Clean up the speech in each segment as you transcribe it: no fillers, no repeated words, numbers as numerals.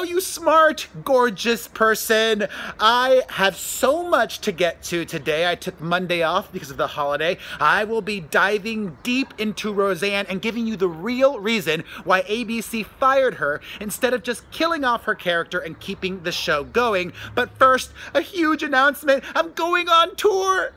you smart, gorgeous person. I have so much to get to today. I took Monday off because of the holiday. I will be diving deep into Roseanne and giving you the real reason why ABC fired her instead of just killing off her character and keeping the show going. But first, a huge announcement. I'm going on tour.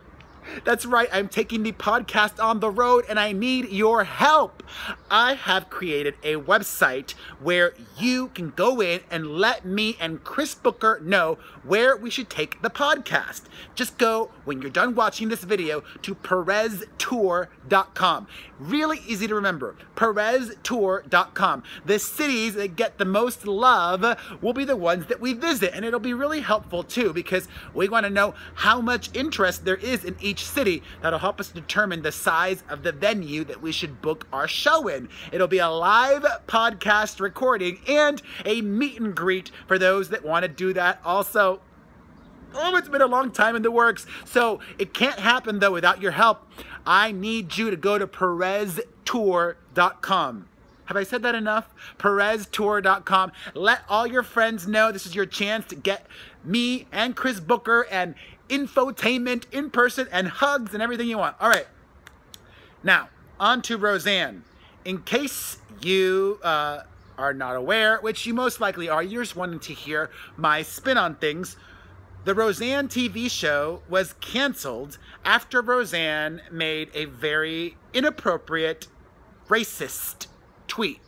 That's right, I'm taking the podcast on the road and I need your help. I have created a website where you can go in and let me and Chris Booker know where we should take the podcast. Just go, when you're done watching this video, to pereztour.com. Really easy to remember, pereztour.com. The cities that get the most love will be the ones that we visit, and it'll be really helpful too because we want to know how much interest there is in each city. That'll help us determine the size of the venue that we should book our show in. It'll be a live podcast recording and a meet and greet for those that want to do that also. Oh, it's been a long time in the works, so it can't happen though without your help. I need you to go to pereztour.com. Have I said that enough? pereztour.com. Let all your friends know this is your chance to get me and Chris Booker and infotainment in person and hugs and everything you want. All right. Now, on to Roseanne. In case you are not aware, which you most likely are, you're just wanting to hear my spin on things, the Roseanne TV show was canceled after Roseanne made a very inappropriate, racist tweet.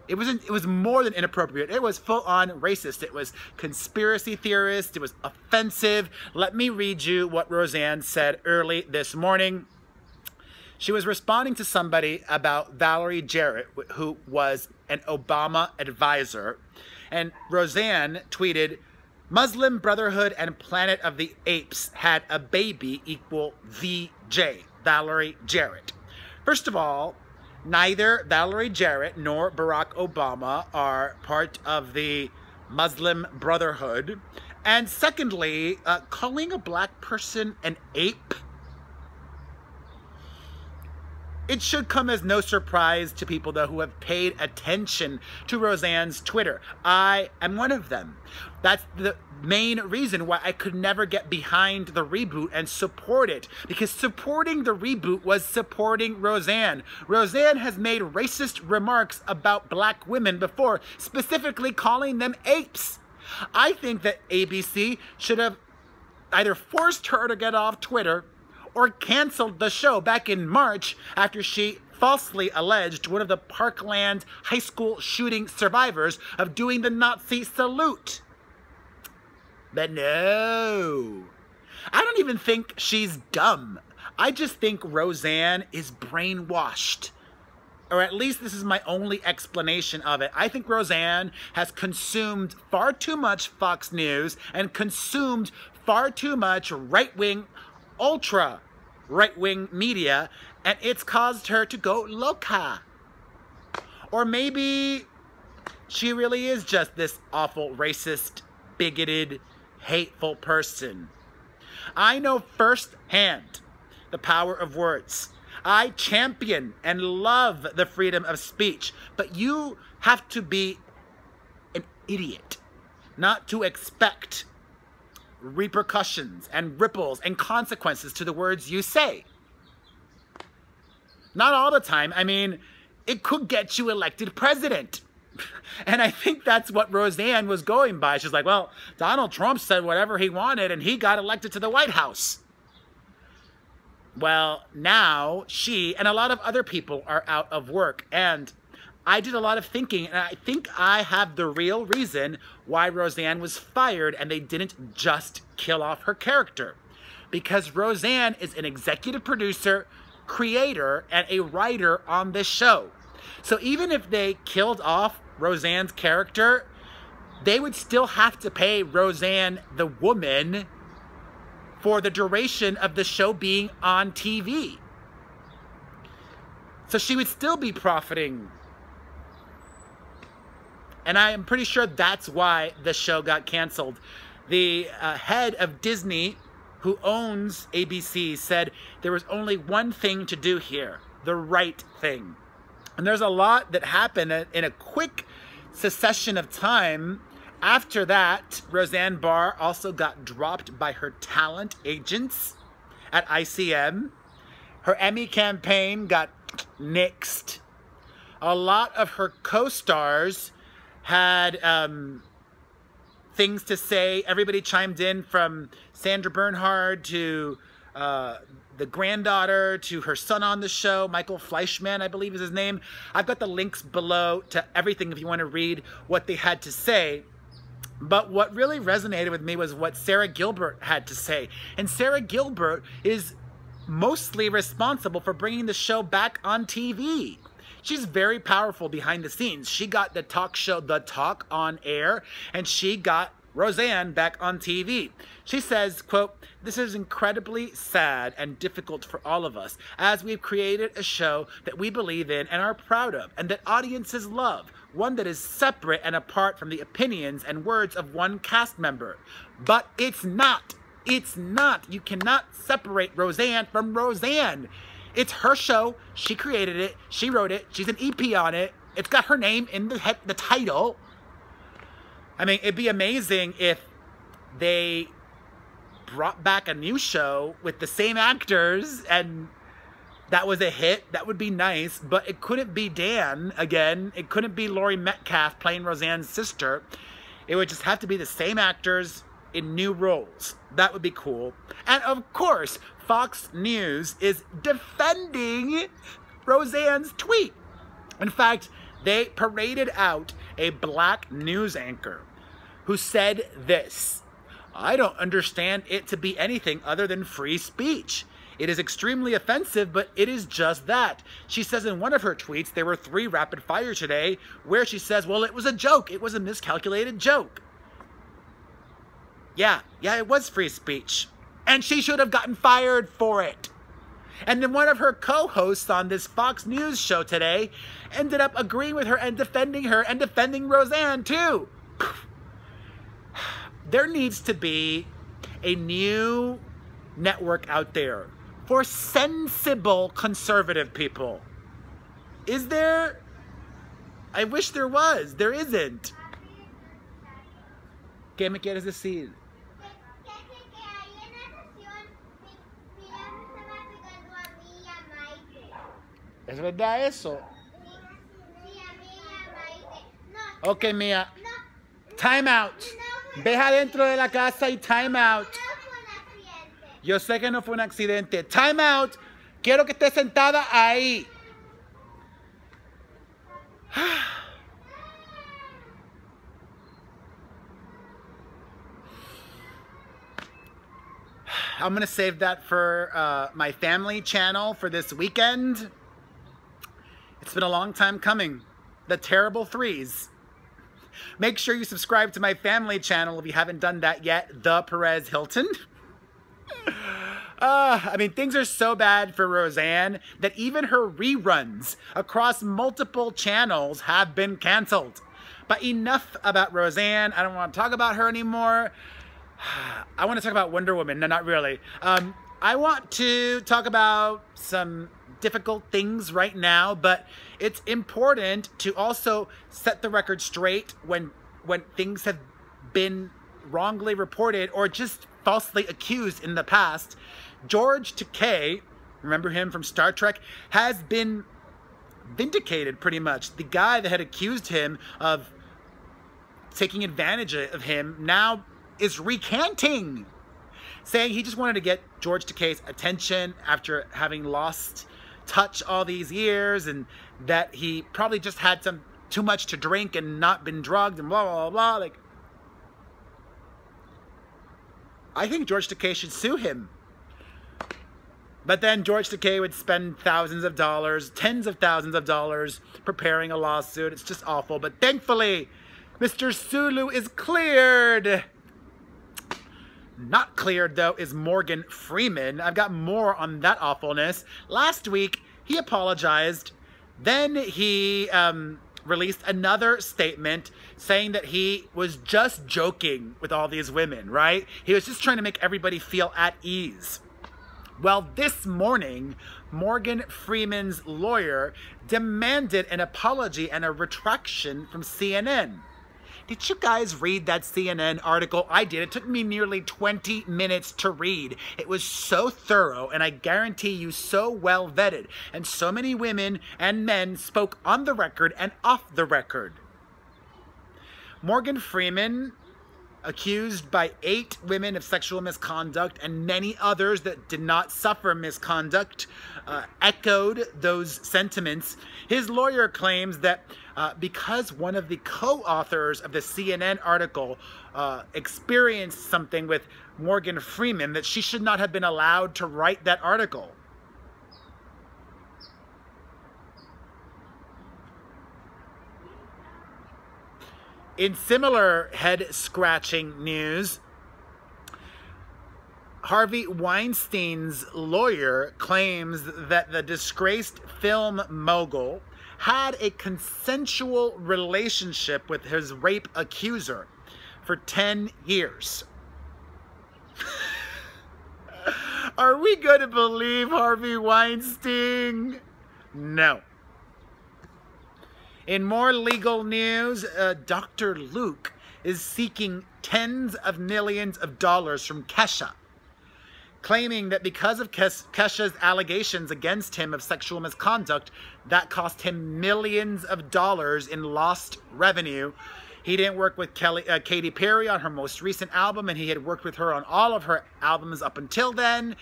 It was more than inappropriate. It was full-on racist. It was conspiracy theorist. It was offensive. Let me read you what Roseanne said early this morning. She was responding to somebody about Valerie Jarrett, who was an Obama advisor. And Roseanne tweeted, Muslim Brotherhood and Planet of the Apes had a baby equal VJ, Valerie Jarrett. First of all, neither Valerie Jarrett nor Barack Obama are part of the Muslim Brotherhood. And secondly, calling a black person an ape, it should come as no surprise to people, though, who have paid attention to Roseanne's Twitter. I am one of them. That's the main reason why I could never get behind the reboot and support it, because supporting the reboot was supporting Roseanne. Roseanne has made racist remarks about black women before, specifically calling them apes. I think that ABC should have either forced her to get off Twitter or canceled the show back in March after she falsely alleged one of the Parkland high school shooting survivors of doing the Nazi salute. But no, I don't even think she's dumb. I just think Roseanne is brainwashed. Or at least this is my only explanation of it. I think Roseanne has consumed far too much Fox News and consumed far too much right-wing, ultra right-wing media, and it's caused her to go loca. Or maybe she really is just this awful, racist, bigoted, hateful person. I know firsthand the power of words. I champion and love the freedom of speech, but you have to be an idiot not to expect repercussions and ripples and consequences to the words you say. Not all the time. I mean, it could get you elected president. And I think that's what Roseanne was going by. She's like, well, Donald Trump said whatever he wanted and he got elected to the White House. Well, now she and a lot of other people are out of work, and I did a lot of thinking, and I think I have the real reason why Roseanne was fired and they didn't just kill off her character. Because Roseanne is an executive producer, creator, and a writer on this show. So even if they killed off Roseanne's character, they would still have to pay Roseanne, the woman, for the duration of the show being on TV. So she would still be profiting. And I am pretty sure that's why the show got canceled. The head of Disney, who owns ABC, said there was only one thing to do here, the right thing. And there's a lot that happened in a quick succession of time, After that, Roseanne Barr also got dropped by her talent agents at ICM. Her Emmy campaign got nixed. A lot of her co-stars had things to say. Everybody chimed in, from Sandra Bernhard to the granddaughter to her son on the show, Michael Fleischman, I believe is his name. I've got the links below to everything if you want to read what they had to say. But what really resonated with me was what Sara Gilbert had to say. And Sara Gilbert is mostly responsible for bringing the show back on TV. She's very powerful behind the scenes. She got the talk show The Talk on air, and she got Roseanne back on TV. She says, quote, "This is incredibly sad and difficult for all of us, as we've created a show that we believe in and are proud of, and that audiences love, one that is separate and apart from the opinions and words of one cast member. But it's not. It's not. You cannot separate Roseanne from Roseanne. It's her show. She created it. She wrote it. She's an EP on it. It's got her name in the title." I mean, it'd be amazing if they brought back a new show with the same actors and that was a hit. That would be nice, but it couldn't be Dan again. It couldn't be Laurie Metcalf playing Roseanne's sister. It would just have to be the same actors in new roles. That would be cool. And of course, Fox News is defending Roseanne's tweet. In fact, they paraded out a black news anchor who said this: "I don't understand it to be anything other than free speech. It is extremely offensive, but it is just that." She says in one of her tweets, there were 3 rapid fire today, where she says, well, it was a joke. It was a miscalculated joke. Yeah, it was free speech. And she should have gotten fired for it. And then one of her co-hosts on this Fox News show today ended up agreeing with her and defending Roseanne too. There needs to be a new network out there for sensible conservative people. Is there? I wish there was. There isn't. ¿Qué me quieres decir? ¿Es verdad eso? Ok, Mía. Time out. Ve adentro de la casa y time out. Yo sé que no fue un accidente. Time out. Quiero que estés sentada ahí. I'm going to save that for my family channel for this weekend. It's been a long time coming. The Terrible Threes. Make sure you subscribe to my family channel if you haven't done that yet. The Perez Hilton. I mean, things are so bad for Roseanne that even her reruns across multiple channels have been canceled. But enough about Roseanne. I don't want to talk about her anymore. I want to talk about Wonder Woman. No, not really. I want to talk about some difficult things right now, but it's important to also set the record straight when things have been wrongly reported or just falsely accused in the past. George Takei, remember him from Star Trek, has been vindicated pretty much. The guy that had accused him of taking advantage of him now is recanting, saying he just wanted to get George Takei's attention after having lost touch all these years, and that he probably just had too much to drink and not been drugged and blah, blah, blah. Like, I think George Takei should sue him. But then George Takei would spend thousands of dollars, tens of thousands of dollars preparing a lawsuit. It's just awful. But thankfully, Mr. Sulu is cleared. Not cleared, though, is Morgan Freeman. I've got more on that awfulness. Last week, he apologized. Then he released another statement saying that he was just joking with all these women, right? He was just trying to make everybody feel at ease. Well, this morning, Morgan Freeman's lawyer demanded an apology and a retraction from CNN. Did you guys read that CNN article? I did. It took me nearly 20 minutes to read. It was so thorough, and I guarantee you so well vetted. And so many women and men spoke on the record and off the record. Morgan Freeman, accused by 8 women of sexual misconduct and many others that did not suffer misconduct, echoed those sentiments. His lawyer claims that because one of the co-authors of the CNN article experienced something with Morgan Freeman, that she should not have been allowed to write that article. In similar head-scratching news, Harvey Weinstein's lawyer claims that the disgraced film mogul had a consensual relationship with his rape accuser for 10 years. Are we going to believe Harvey Weinstein? No. In more legal news, Dr. Luke is seeking tens of millions of dollars from Kesha, claiming that because of Kesha's allegations against him of sexual misconduct, that cost him millions of dollars in lost revenue. He didn't work with Katy Perry on her most recent album, and he had worked with her on all of her albums up until then,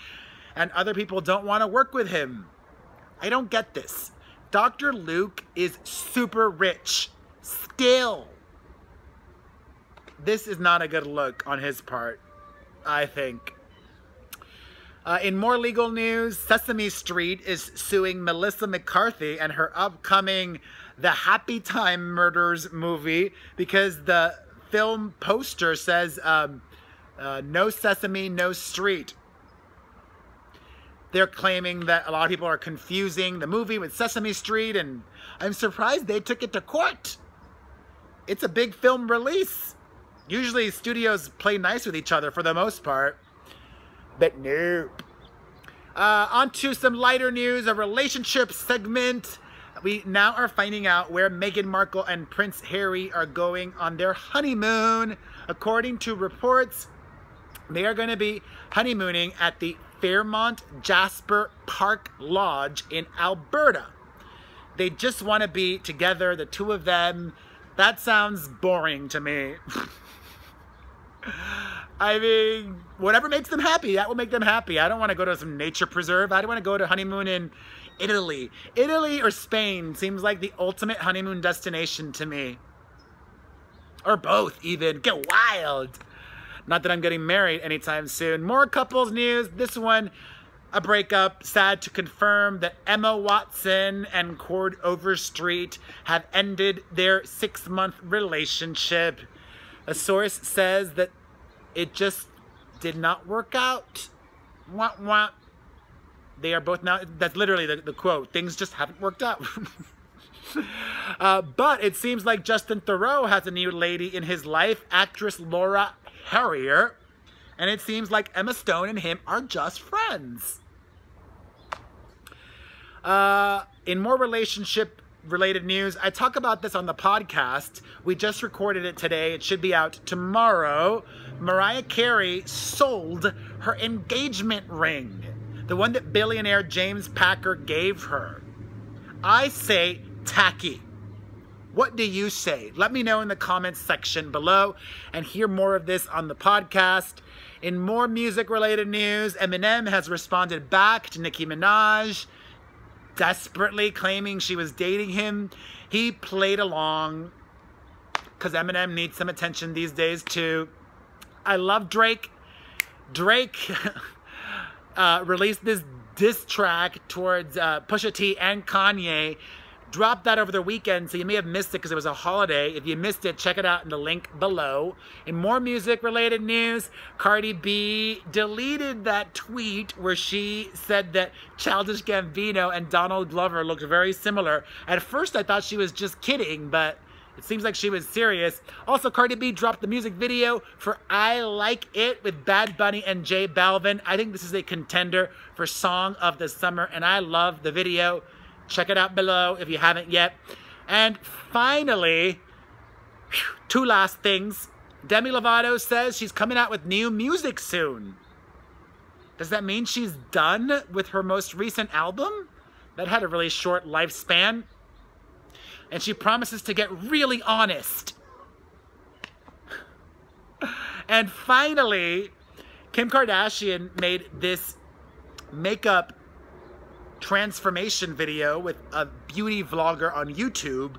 and other people don't want to work with him. I don't get this. Dr. Luke is super rich still. This is not a good look on his part, I think. In more legal news, Sesame Street is suing Melissa McCarthy and her upcoming The Happy Time Murders movie because the film poster says, no Sesame, no street. They're claiming that a lot of people are confusing the movie with Sesame Street, and I'm surprised they took it to court. It's a big film release. Usually studios play nice with each other for the most part, but nope. On to some lighter news, a relationship segment. We now are finding out where Meghan Markle and Prince Harry are going on their honeymoon. According to reports, they are going to be honeymooning at the Fairmont Jasper Park Lodge in Alberta. They just want to be together, the two of them. That sounds boring to me. I mean, whatever makes them happy, that will make them happy. I don't want to go to some nature preserve. I don't want to go to honeymoon in Italy. Italy or Spain seems like the ultimate honeymoon destination to me. Or both, even. Get wild. Not that I'm getting married anytime soon. More couples news. This one, a breakup. Sad to confirm that Emma Watson and Chord Overstreet have ended their 6-month relationship. A source says that it just did not work out. Wah, wah. They are both now, that's literally the quote, things just haven't worked out. But it seems like Justin Theroux has a new lady in his life, actress Laura Harrier, and it seems like Emma Stone and him are just friends. In more relationship-related news, I talk about this on the podcast. We just recorded it today. It should be out tomorrow. Mariah Carey sold her engagement ring, the one that billionaire James Packer gave her. I say tacky. What do you say? Let me know in the comments section below, and hear more of this on the podcast. In more music-related news, EMINEM has responded back to Nicki Minaj, desperately claiming she was dating him. He played along, because Eminem needs some attention these days too. I love Drake. Drake released this diss track towards Pusha T and Kanye. Dropped that over the weekend, so you may have missed it because it was a holiday. If you missed it, check it out in the link below. In more music-related news, Cardi B deleted that tweet where she said that Childish Gambino and Donald Glover looked very similar. At first, I thought she was just kidding, but it seems like she was serious. Also, Cardi B dropped the music video for I Like It with Bad Bunny and J Balvin. I think this is a contender for Song of the Summer, and I love the video. Check it out below if you haven't yet. And finally, Two last things. Demi Lovato says she's coming out with new music soon. Does that mean she's done with her most recent album? That had a really short lifespan. And she promises to get really honest. And finally, Kim Kardashian made this makeup transformation video with a beauty vlogger on YouTube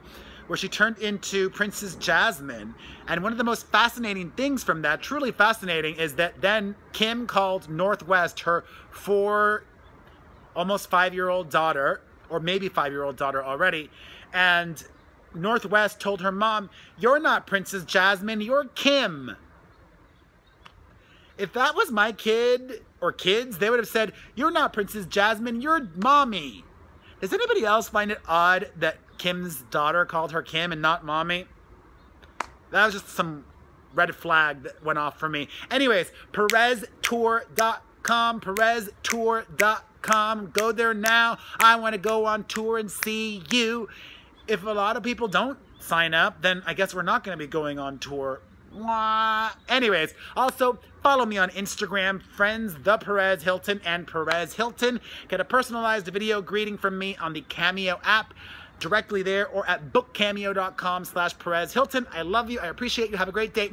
where she turned into Princess Jasmine. And one of the most fascinating things from that, truly fascinating, is that then Kim called Northwest her almost 5-year-old daughter, or maybe 5-year-old daughter already, and Northwest told her mom, "You're not Princess Jasmine, you're Kim." If that was my kid or kids, they would have said, "You're not Princess Jasmine, you're Mommy." Does anybody else find it odd that Kim's daughter called her Kim and not Mommy? That was just some red flag that went off for me. Anyways, PerezTour.com, PerezTour.com. Go there now. I want to go on tour and see you. If a lot of people don't sign up, then I guess we're not going to be going on tour. Anyways, also follow me on Instagram, friends, the Perez Hilton and Perez Hilton. Get a personalized video greeting from me on the Cameo app, directly there, or at bookcameo.com/Perez Hilton. I love you. I appreciate you. Have a great day.